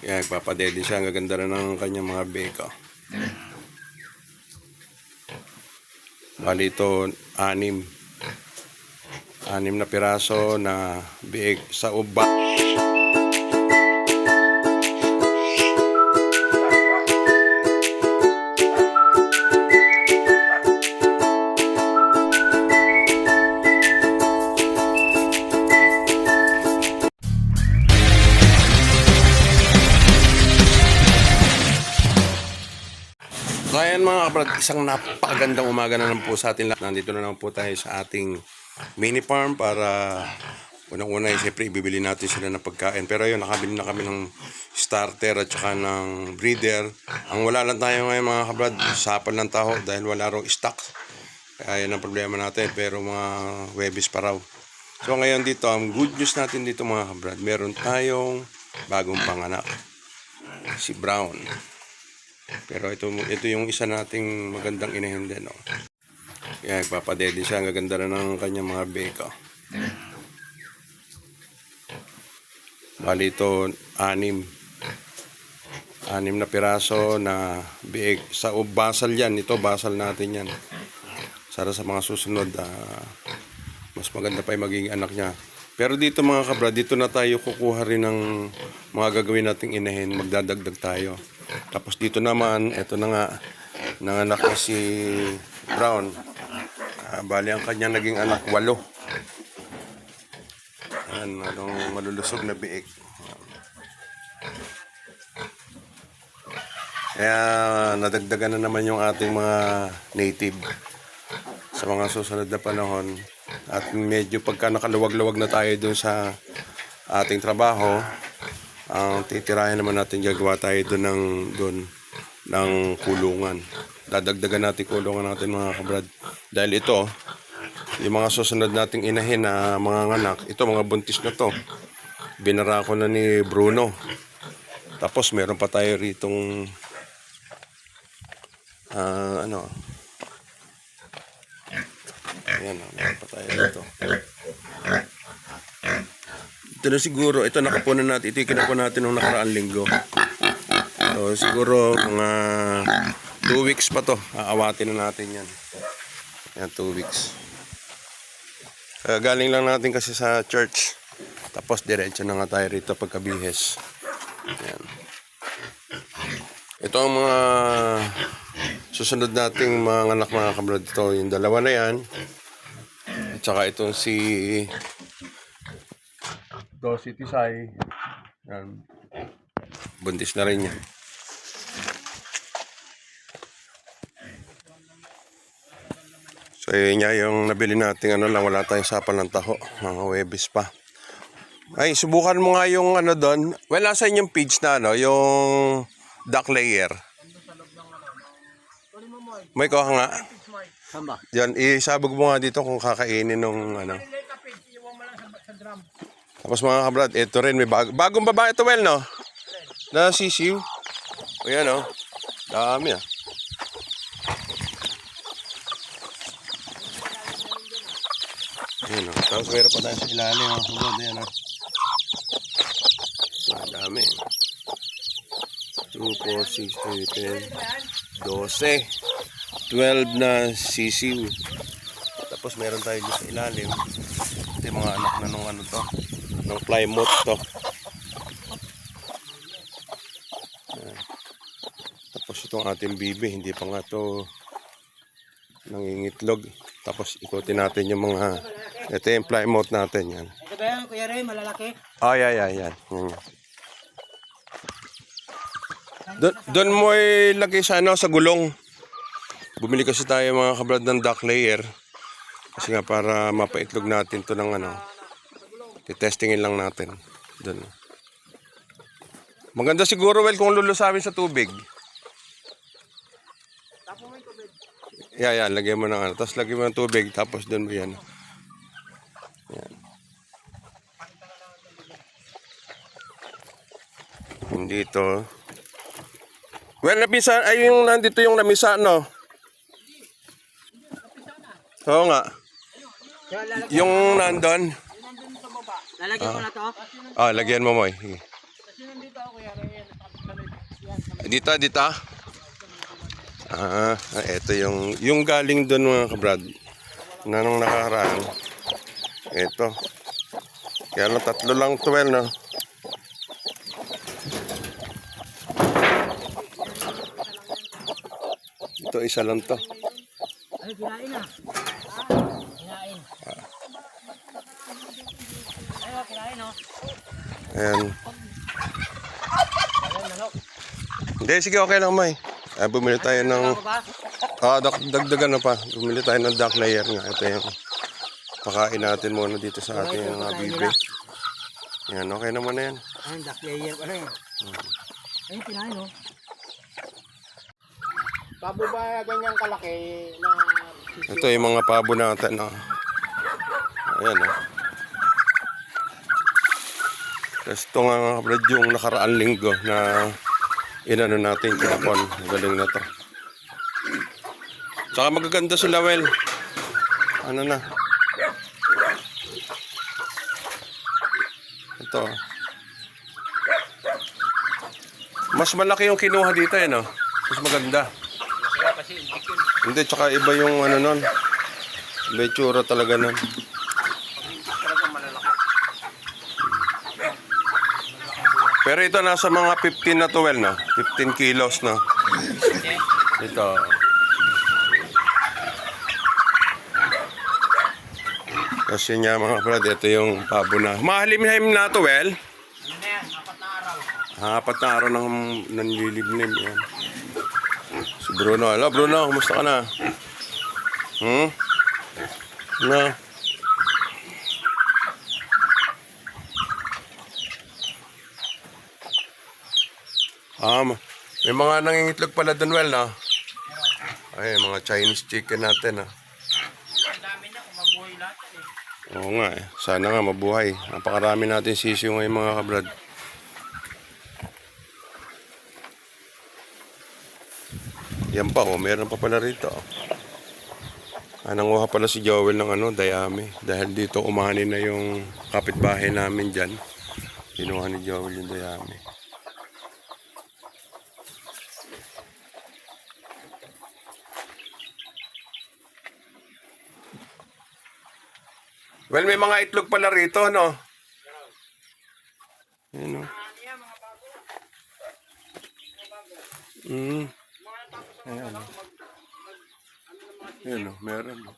Kaya nagpapadede siya. Ang gaganda rin ng kanyang mga beka. Bali ito, 6 na piraso na biig sa uba. So ayan mga kabrad, isang napakagandang umaga na lang po sa atin lahat. Nandito na lang po tayo sa ating mini farm para unang-una siyempre ibibili natin sila ng pagkain. Pero yun, nakabili na kami ng starter at saka ng breeder. Ang wala lang tayo ngayon mga kabrad, sapal ng taho dahil wala raw stock. Kaya yan ang problema natin, pero mga webis pa raw. So ngayon dito, ang good news natin dito mga kabrad, meron tayong bagong panganak, si Brown. Pero ito yung isa nating magandang inahin din, no? Kaya nagpapadede siya. Ang gaganda rin ng kanyang mga beka. Bali ito, 6 na piraso na biig sa basal yan. Ito basal natin yan. Sana sa mga susunod mas maganda pa yung magiging anak niya. Pero dito mga kabra, dito na tayo kukuha rin ng mga gagawin nating inahin. Magdadagdag tayo. Tapos dito naman, eto na nga, nanganak na si Brown. Bali ang kanya naging anak, 8. Ayan, anong malulusog na biik. Kaya nadagdagan na naman yung ating mga native sa mga susunod na panahon. At medyo pagka nakaluwag-luwag na tayo dun sa ating trabaho, ang titirahin naman natin, gagawa tayo doon ng kulungan. Dadagdagan natin kulungan natin mga kabrad. Dahil ito, yung mga susunod nating inahin na mga anak, ito mga buntis na to. Binara ko na ni Bruno. Tapos meron pa tayo ritong ayan, meron pa tayo rito. Ito na siguro, ito nakapunan natin, ito yung kinapunan natin nung nakaraang linggo. So siguro mga 2 weeks pa to, aawatin na natin yan. Yan, 2 weeks. Galing lang natin kasi sa church. Tapos diretso na nga tayo rito pagkabihes. Yan. Ito ang mga susunod nating mga anak mga kabrad. Ito yung dalawa na yan. At saka itong si City Sai. Yan. Buntis na rin yan. So yun nga yung nabili natin lang, wala tayong sapal ng taho, mga webis pa. Ay, subukan mo nga yung doon. Well, nasa inyong page na yung duck layer. May kuha nga. Yan, isabog mo nga dito kung kakainin nung Tapos mga kabrad, ito rin may bagong babae ito, well, no? Na sisiw. O yan, no? Dami, Ayan, no? Tapos meron pa tayo sa ilalim, mga kabrad. Ayan, no? So, dami. 2, 4, 6, 8, 10, 12. 12 na sisiw. Tapos meron tayo dito sa ilalim. Ito yung mga anak na nung to. Ng plymouth to. Tapos itong ating bibi, hindi pa nga to nangingitlog. Tapos ikutin natin yung mga, ito yung plymouth natin yan. Ito ba yan, Kuya Ray, malalaki? Yan. Doon mo ilagay sa sa gulong. Bumili kasi tayo mga kabrad ng duck layer. Kasi nga para mapaitlog natin to ng titestingin lang natin. Doon. Maganda siguro, well, kung lulusawin sa tubig. Tapo mo yung tubig. Yan, lagyan mo ng tapos lagyan mo ng tubig, tapos doon mo yan. Yan. Dito. Well, napisa, ay yung nandito yung namisa, no? Oo nga. Yung nandun. Lalagyan ko na to? Lagyan mo, Moy. Kasi nandito ako Kuya Ray. Yan. Dito, dito. Ito yung galing doon mga kabrad. Na nung nakaraan. Ito. Kaya lang 3 lang 12 no. Ito isa lang to. Ay, kinain na. Kinain. Ay, kinain, no? Ayan. Ay, manok. Hindi, sige okay lang may. Bumili tayo ng... Ano ba? Dagdagan na pa. Bumili tayo ng duck layer nga. Ito yung pakain natin muna dito sa ating mga bibe. Yan, okay naman na yan. Ay, duck layer pala yun. Ay, kinain, no? Pabo ba ganyang kalaki na... Ito yung mga pabo natin. Oh. Ayan oh. Tapos ito nga mga kabrad yung nakaraan linggo na inano natin kinapon. Galing na to. Saka magaganda sila well. Ano na. Ito. Mas malaki yung kinuha dito eh no. Mas maganda. Hindi, tsaka iba yung ano nun. Iba yung tsura talaga nun. Pero ito nasa mga 15 na 12 no? 15 kilos no? Ito. Kasi nga mga brad, ito yung pabo na. Mahalim-halim na to, well. Ano na yan? 4 na araw. 4 na araw nang nanliliblim. Yan. Si Bruno. Hello, Bruno. Kumusta ka na? Na? May mga nangingitlog pala dun, well, no? Ay, mga Chinese chicken natin, no? Ang dami na kung mabuhay lahat eh. Oo nga, eh. Sana nga mabuhay. Napakarami natin sisiyo ngayon, mga kabrad. Yan pa, oh. Meron pa pala rito, oh. Nanguha pala si Joel ng dayami. Dahil dito umahanin na yung kapitbahay namin dyan. Kinuha ni Joel yung dayami. Well, may mga itlog pala rito, no? Ayan, no? Ayan, no? Ayan, no? Meron, no?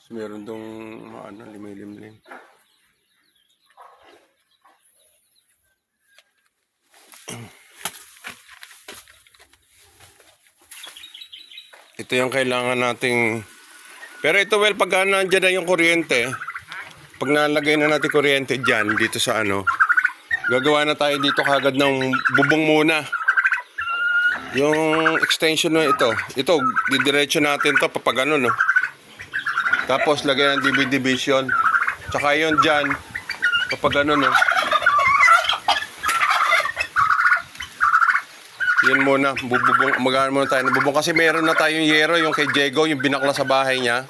Meron dong, limay-limlim. Ito yung kailangan nating... Pero ito, well, pag nandiyan na yung kuryente, pag nalagay na natin kuryente dyan, dito sa gagawa na tayo dito kagad ng bubong muna. Yung extension na ito, didiretso natin to papag no? Tapos lagay ng DVD division. Tsaka yun dyan, papag no? Yun muna, magawa muna tayo ng bubong. Kasi meron na tayong yero, yung kay Diego, yung binakla sa bahay niya.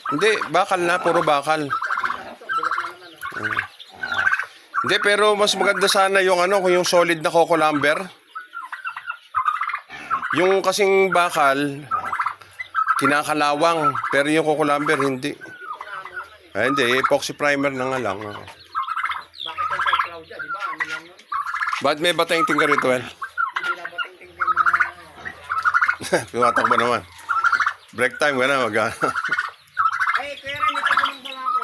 Hindi, bakal na, puro bakal. Hindi, pero mas maganda sana yung kung yung solid na coco lumber. Yung kasing bakal, kinakalawang, pero yung coco lumber, hindi. Ay, hindi, epoxy primer na nga lang. Bakit yung kay Claudia, di ba? Ano lang yun? Ba't may batang tingka rito, well? Hindi na ba ting-ting yung mga... Tumatakbo naman. Break time ka na, Ay, kaya rin ito ng bala ko.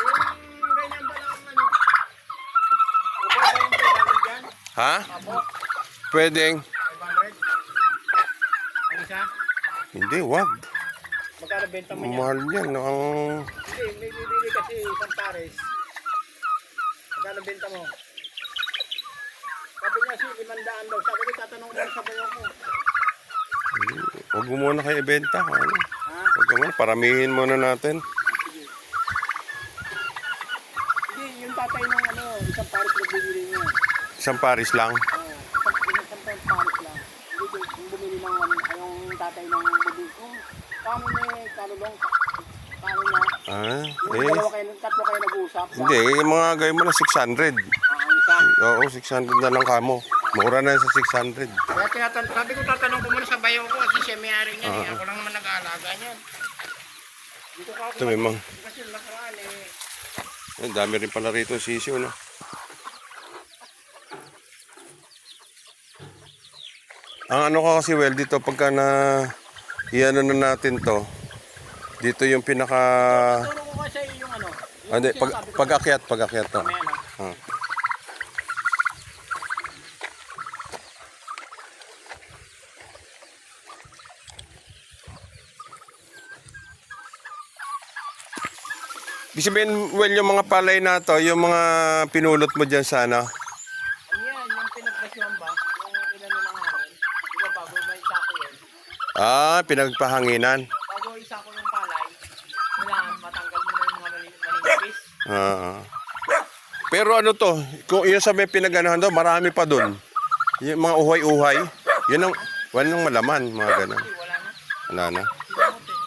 Yung ganyan bala ang Upo ba yung 500 dyan? Ha? Apo, Pwedeng. 500? Ang isa? Hindi, wag. Magkano benta mo niya? Mahal yan. Hindi, may bibili kasi isang pares. Magkano benta mo? Sabi niya 500 daw. Sabi ko, tatanong ko sa bayo ko. Huwag mo muna kayo ibenta. Ha? Huwag mo muna. Paramihin muna natin. Hindi, yung tatay ng isang pares na bibili niya. Isang paris lang. Isang pares lang. Hindi, yung bumili ng yung tatay ng bibili ko. Paano may kalulong? Paano niya? Ah, Tatlo kayo nag-uusap. hindi, yung mga gawin mo na 600. Isa. Oo, 600 na lang kamo. Mura na yun sa 600. Kaya sabi ko tatanong ko muna sa bayo ko kasi siya may-ari niyan eh. Ako lang naman nag-aalaga niyan. Dito ka ako. Ito may mga, Kasi nakaraan eh. ang dami rin pala rito sisiyo, no? Ang ano ka kasi, well, dito pagka na iano na natin to, dito yung pinaka... Turo ko kasi yung ano. Hindi, pag-akyat to. Ayan Ah. Ibig sabihin, well, yung mga palay na to, yung mga pinulot mo dyan sa ano, Yan, yung pinagpasyon ba? Yung inano ng hangin. Diba bago may sako yun? pinagpahanginan. Bago isako yung palay, kailangan matanggal mo na yung mga maninipis. Ah. Pero ano to, kung yun sa may pinaganahan to, marami pa dun. Yung mga uhay-uhay, yun ang, walang malaman, mga ganun. Kasi wala na. Wala na. Sinamot eh.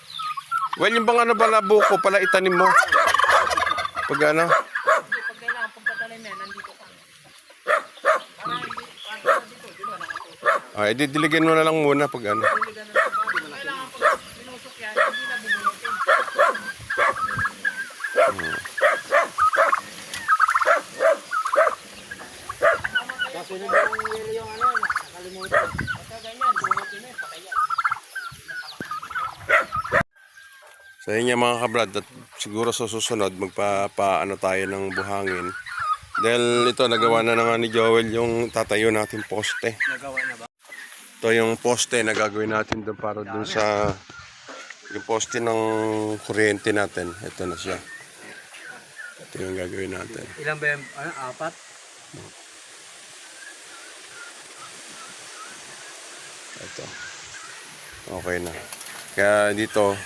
Well, yung bang ano pala buko pala itanim mo. Pag ano, Hindi, pag kailangan pagtatanim yan, nandito ka. Para hindi, para dito, di ba nakatutok? didiligin mo na lang muna pag ano. Diligan na sa bago. Kailangan pag sinusok yan, hindi na bubunutin. Kasunod yung ano, nakalimutan. Basta ganyan, bunutin na yun, pakaya. So yun yung mga kabrad, at siguro sa susunod magpapaano tayo ng buhangin. Dahil ito nagawa na nga ni Joel yung tatayo natin poste. Nagawa na ba? Ito yung poste na gagawin natin doon para doon sa yung poste ng kuryente natin. Ito na siya. Ito yung gagawin natin. Ilan ba yung, ano, apat? Ito. Okay na. Kaya dito,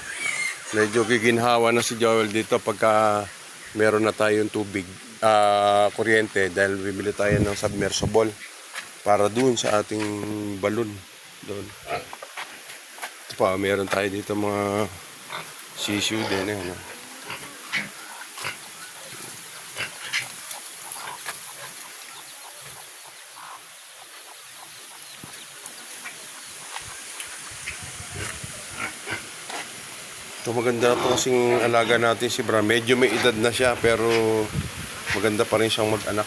medyo giginhawa na si Joel dito pagka meron na tayong tubig, kuryente, dahil bibili tayo ng submersible para dun sa ating balon. Doon. Ito pa, meron tayo dito mga sisiu din. Ano. Ito maganda po kasing alaga natin si Bra. Medyo may edad na siya pero maganda pa rin siyang mag-anak.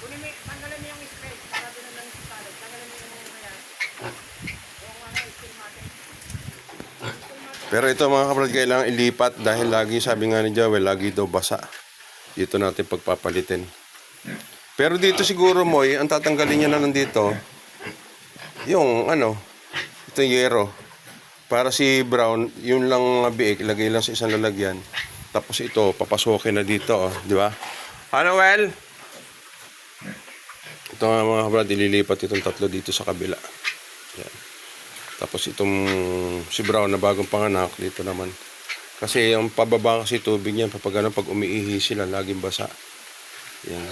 Kunin mo, tanggalin mo yung spray. Sabi na lang si Salad. Tanggalin mo yung kaya. Yung ano, spray natin. Pero ito mga kabrad, kailangan ilipat dahil lagi, sabi nga ni Joel, lagi daw basa. Dito natin pagpapalitin. Pero dito siguro, Moy, ang tatanggalin niya na nandito, yung ano, ito yero. Para si Brown, yun lang biik, ilagay lang sa isang lalagyan. Tapos ito, papasokin na dito, oh, di ba? Ano, well? Ito nga mga kabrad, ililipat itong tatlo dito sa kabila. Yan. Tapos itong si Brown na bagong panganak, dito naman. Kasi yung pababa kasi tubig niyan, pag umiihi sila, laging basa. Yan.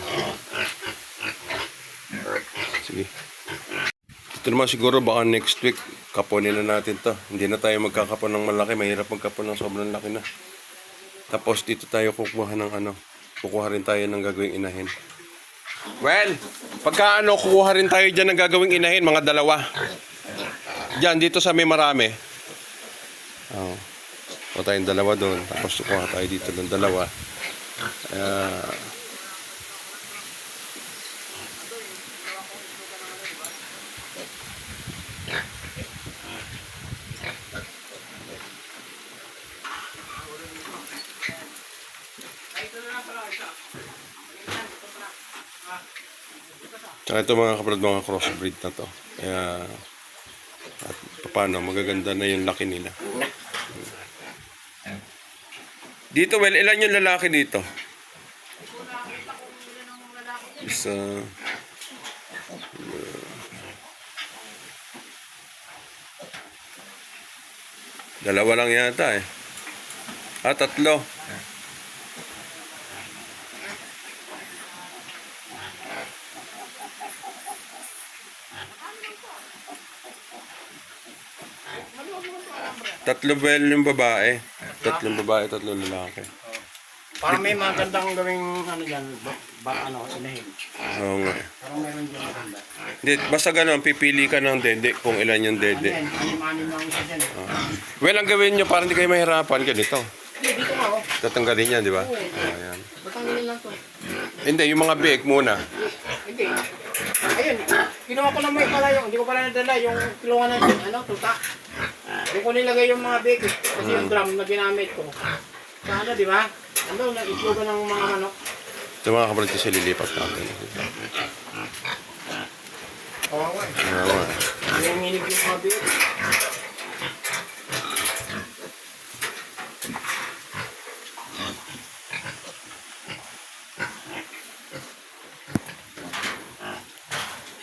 Sige. Ito naman siguro baka next week, kaponin na natin to. Hindi na tayo magkakapon ng malaki, mahirap magkapon ng sobrang laki na. Tapos dito tayo kukuha ng ano, kukuha rin tayo ng gagawing inahin. Well, pagka ano, kukuha rin tayo dyan ng gagawing inahin, mga dalawa. Diyan, dito sa may marami. Oh. O tayong dalawa doon. Tapos kukuha tayo dito ng dalawa. Tsaka ito mga kabrad, mga crossbreed na to. Kaya, at paano, magaganda na yung laki nila. Dito, well, ilan yung lalaki dito? Isa. Dalawa lang yata eh. Tatlo. Tatlo bel yung babae. Tatlong babae, tatlong lalaki. Para may magandang gawing ano dyan, inahin. Oo nga. Parang meron dyan maganda. Hindi, basta ganun, pipili ka ng dede kung ilan yung dede. Ayan, anim-anim lang isa dyan. Well, ang gawin nyo para hindi kayo mahirapan, ganito. Hindi, dito nga oh. Tatanggalin yan, di ba? Ayan. Batangin lang to. Hindi, yung mga biik muna. Hindi. Ayun, kinuha ko na may pala yung, hindi ko pala nadala yung kilungan ng tuta. Hindi ko nilagay yung mga bake kasi yung drum na ginamit ko. Sa ano, di ba? Ano, nag-itlogan ng mga manok. Ito mga kapatid kasi lilipat natin. Oo, Oo. yung hinig yung mga bake.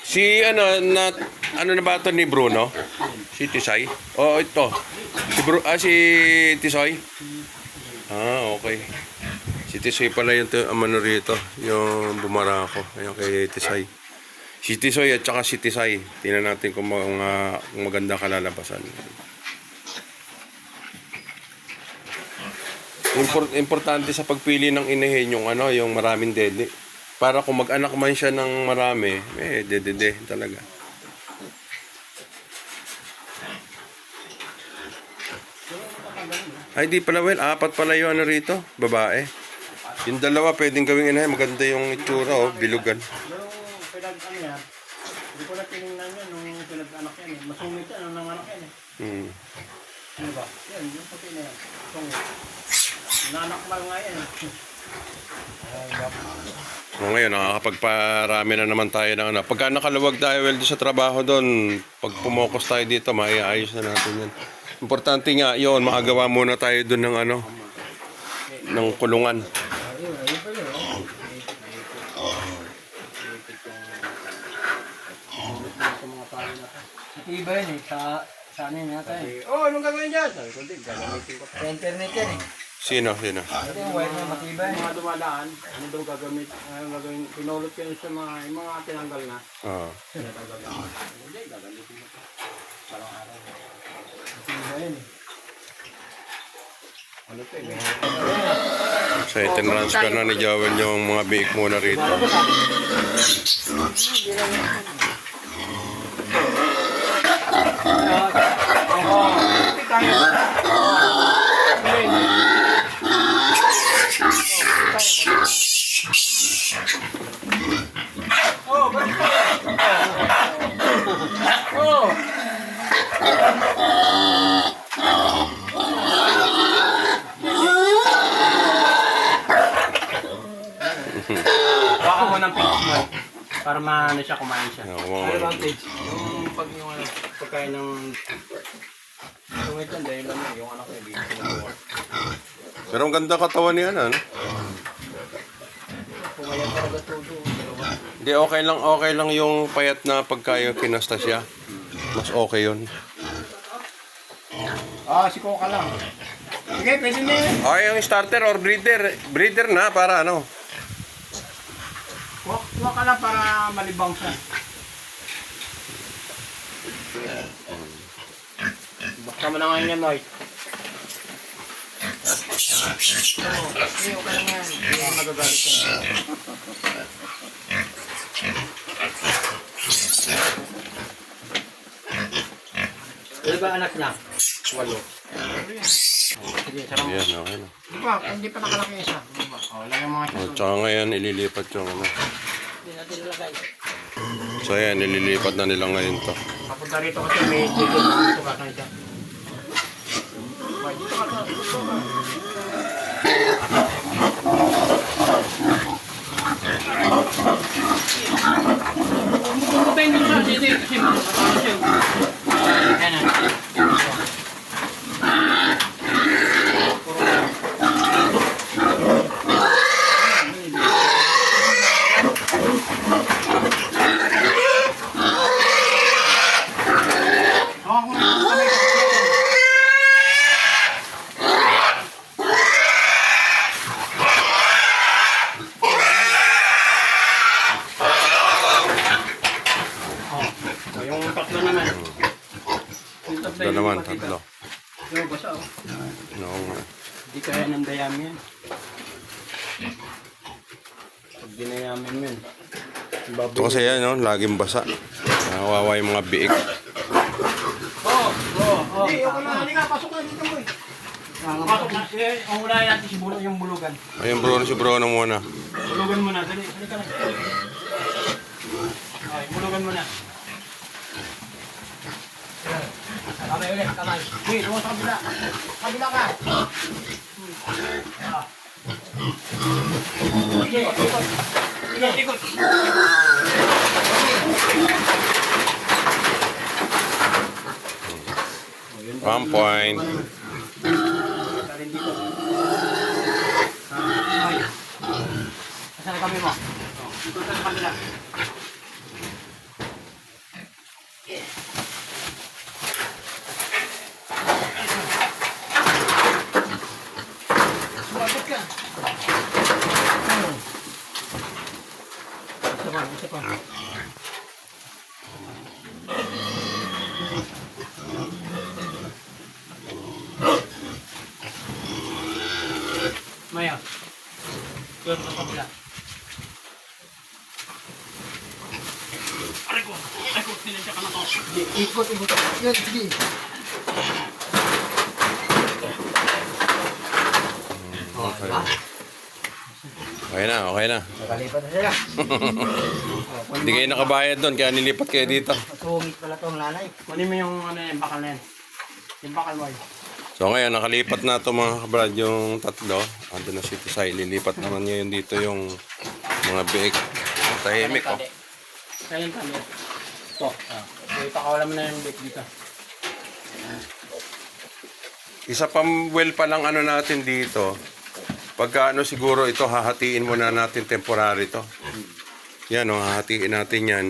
Si ano na ba ito ni Bruno? Si Tisay? Oo, ito. Si Tisoy? Ah, okay. Si Tisoy pala yung ano rito, yung bumarako. Ayun kay Tisay. Si Tisoy at saka si Tisay. Tingnan natin kung maganda kalalabasan. Importante sa pagpili ng inahin yung yung maraming dede. Para kung mag-anak man siya ng marami, dede talaga. Ay, di pala, well, 4 pala yung rito, babae. Yung dalawa, pwedeng gawing inahin. Maganda yung itsura, bilugan. Pero pinag-ano yan, hindi ko na tinignan yan nung pinag-anak yan eh. Masungit yan, nung nanganak yan eh. Ano ba? Yan, yung puti na yan. Sungit. Nanakmal nga yan eh. O ngayon, nakakapagparami na naman tayo ng Pagka nakaluwag tayo, well, sa trabaho doon, pag pumokus tayo dito, maiayos na natin yan. Importante nga, yun, makagawa muna tayo doon ng ng kulungan. Iba yun eh, sa ano yun yata eh. Oh, anong gagawin dyan? Sabi ko din, gagamitin ko. Sa internet yan eh. Sino? Ito yung wire na matibay. Mga dumadaan, ano daw gagawin, pinulot yan sa yung mga tinanggal na. Oo. Tinatanggal na. Hindi, gagamitin mo ito. Parang araw. Iba yun eh. Ano ito eh? So, itinransfer na ni Joel yung mga biik muna rito. Oh, balik pa. Oh. Baka mo ng pinch mo para maano siya, kumain siya. Advantage. Yung pagkain ng tungit yan dahil lang yung anak niya dito sinabuha. Pero ang ganda katawan niya, ano? Pumayat talaga todo. Hindi, okay lang yung payat na pagkayo kinasta siya. Mas okay yun. Ah, si Coca lang. Sige, pwede na yun. Okay, yung starter or breeder. Breeder na para ano. Kuha ka lang para malibang siya. Basta mo na ngayon yan, Moy. Okay lang yan. Hindi ka magagalit yan. Ilan ba anak niya? 8. Sige, sarang. Yan, okay na. Hindi pa nakalaki isa. Oh, lang yung mga O, tsaka ngayon, ililipat yung ano. Hindi natin nilagay. So, ayan, ililipat na nila ngayon to. Papunta rito kasi may dito dito ka na siya. Dito ka. Dito ka. Pwede siya, hindi kasi makakasama siya. Yan na. Tatlo naman, tatlo. Ito, basa oh. No. Hindi kaya ng dayami yan. Pag dinayamin mo yun. Ito kasi yan, no? Laging basa. Nakawawa yung mga biik. Hindi, okay na. Halika, pasok na dito mo eh. Pasok na. Ang unahin natin si Bulo, yung bulugan. Ayun, Bruno, si Bruno muna. Bulugan mo na. Dali, halika na. Okay, bulugan mo na. Kamay ulit, kamay. Hindi, doon sa kabila. Kabila ka. Sige, ikot. Ikot, ikot. 1 point. Galing dito. Ay. Asan ang kami mo? Dito sa kabila. Sumabot ka. Isa pa, isa pa. Maya. Doon sa kabila. Aray ko! Tinensya ka na to. Ikot, ikot. Yan, sige. Okay. Okay na, okay na. Nakalipat na sila. Hindi kayo nakabayad doon, kaya nilipat kayo dito. Masungit pala tong nanay. Kunin mo yung ano yung bakal na yan. Yung bakal mo yun. So ngayon, nakalipat na ito mga kabrad yung tatlo. Ando na si Tisay, lilipat naman ngayon dito yung mga biik. Tahimik, oh. Kaya yung tali. Ito. Ipakawalan mo na yung bake dito. Isa pang well pa lang ano natin dito. Pagka ano siguro ito, hahatiin muna natin temporary to. Yan o, hahatiin natin yan.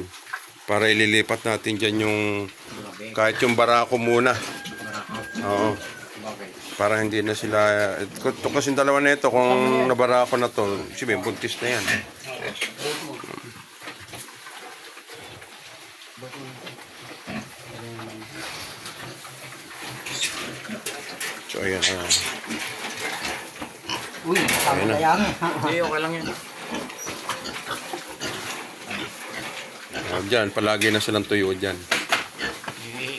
Para ililipat natin dyan yung, kahit yung barako muna. Oo. Para hindi na sila, ito kasi dalawa na ito, kung nabarako na to, sabihin, buntis na yan. So ayan, Uy, tama Ayun na. kaya nga. Hindi, okay lang yan. Dyan, palagi na silang tuyo dyan.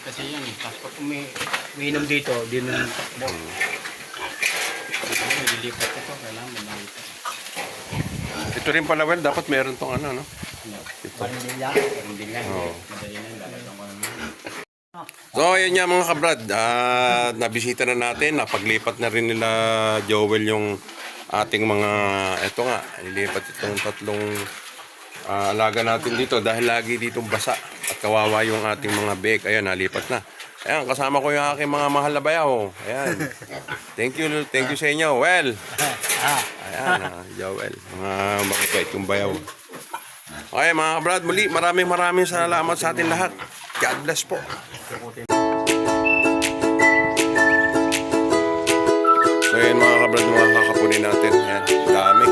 Kasi yan eh. Tapos pag umiinom dito, di na ng takbo. Nililipat ko to. Kailangan mo nalipat. Ito rin pala, well, dapat meron tong ano, no? Parang lang. Hindi nga. Oo. Madali na yung lalagyan ko naman. So, ayun nga mga kabrad, nabisita na natin, napaglipat na rin nila Joel yung ating mga, eto nga, ilipat itong tatlong alaga natin dito dahil lagi ditong basa at kawawa yung ating mga bake. Ayan, nalipat na. Ayan, kasama ko yung aking mga mahal na bayaw. Ayan. Thank you sa inyo. Well, ayan, Joel, mga makabait yung bayaw. Okay mga kabrad, muli maraming salamat sa ating lahat. God bless po. So yan mga kabrad, mga kakapunin natin. Yan, dami.